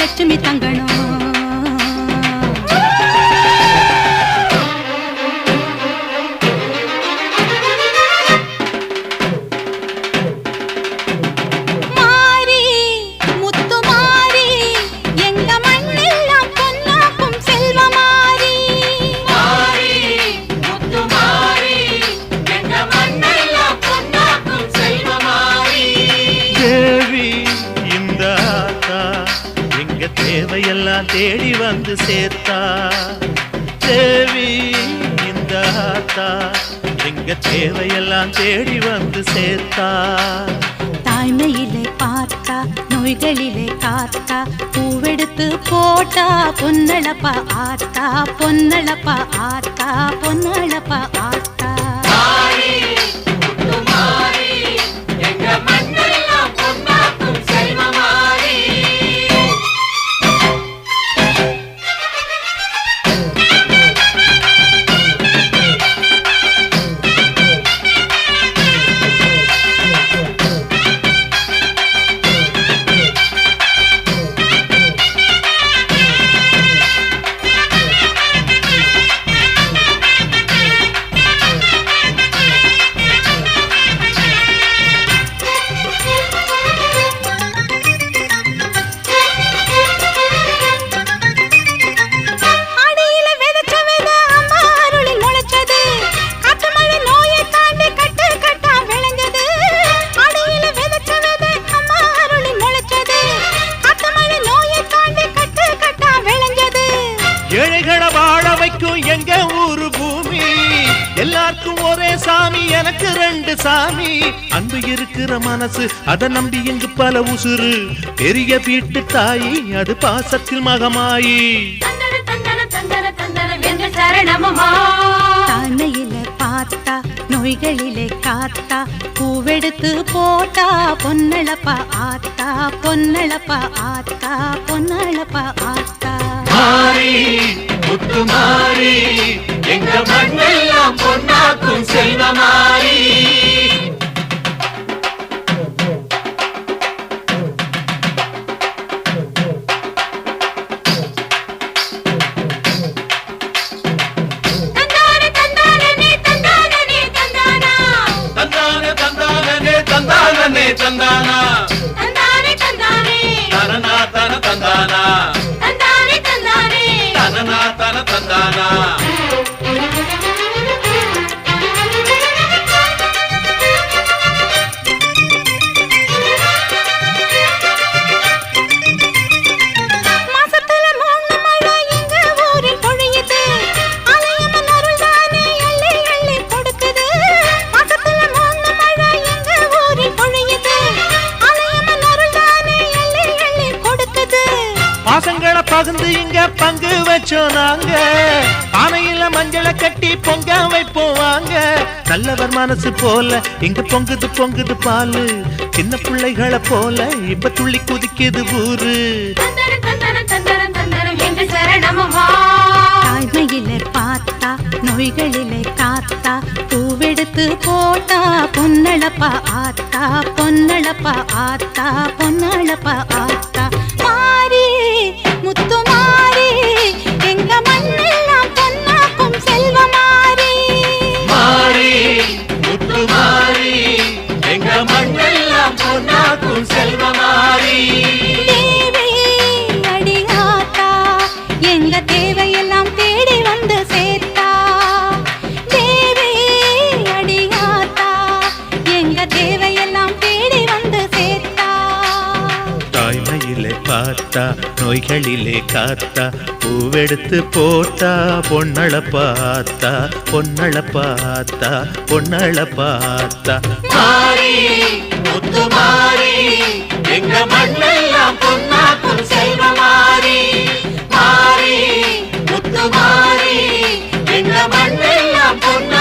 லட்சுமி தங்கணும். தேவையெல்லாம் தேடி வந்து சேர்த்தா தேவி இந்த ஆத்தா எங்க தேவையெல்லாம் தேடி வந்து சேர்த்தா. தாய்மையிலே பார்த்தா நோய்களிலே காத்தா பூவெடுத்து போட்டா பொன்னளப்பா ஆத்தா பொன்னளப்பா ஆத்தா பொன்னளப்பா ஆத்தா. எங்க ஊரு பூமி எல்லாருக்கும் ஒரே சாமி எனக்கு ரெண்டு சாமி. அன்பு இருக்கிற மனசு அதை நம்பி எங்கு பல உசுறு பெரிய வீட்டு தாயி அது பாசத்தில் மகமாயி. தாய்மையிலே பார்த்தா நோய்களிலே காத்தா பூவெடுத்து போட்டா பொன்னளப்பா ஆத்தா பொன்னளப்பா ஆத்தா பொன்னளப்பா ஆத்தா. முத்துமாரி எங்க மண்ணெல்லாம் பொன்னாக்கும் செல்வமாரி. தந்தானா தனனா தன தந்தானா தனனா தன தந்தானா. பாசங்களை பகிர்ந்து இங்க பங்கு வச்சோம் நாங்க பானையில மஞ்சளை கட்டி பொங்க வைப்போம் வாங்க. நல்லவர் மனசு போல இங்க பொங்குது பொங்குது பாலு சின்ன பிள்ளைகளை போல இப்ப துள்ளி குதிக்குது ஊரு. தாய்மையிலே பார்த்தா நோய்களிலே காத்தா பூவெடுத்து போட்டா பொன்னளப்பா ஆத்தா பொன்னளப்பா ஆத்தா பொன்னளப்பா ஆத்தா. மாறி முத்துமாரி எங்க மண்ணெல்லாம் பொன்னாக்கும் செல்வமாரி. மாறி முத்துமாரி எங்க மண்ணெல்லாம் பொன்னாக்கும் செல்வமாரி. தேவி அடியாத்தா எங்க தேவையெல்லாம் தேடி வந்து சேர்த்தா தேவி அடியாத்தா எங்க தேவையெல்லாம் தேடி வந்து சேர்த்தா. தாய்மையிலே பார்த்தா நோய்களிலே காத்தா பூவெடுத்து போட்டா பொன்னளப்பாத்தா பொன்னளப்பாத்தா பொன்னளப்பாத்தா. மாறி முத்துமாரி எங்க மண்ணெல்லாம் பொன்னாக்கும் செல்வமாரி. மாறி முத்துமாரி எங்க மண்ணெல்லாம் பொன்னா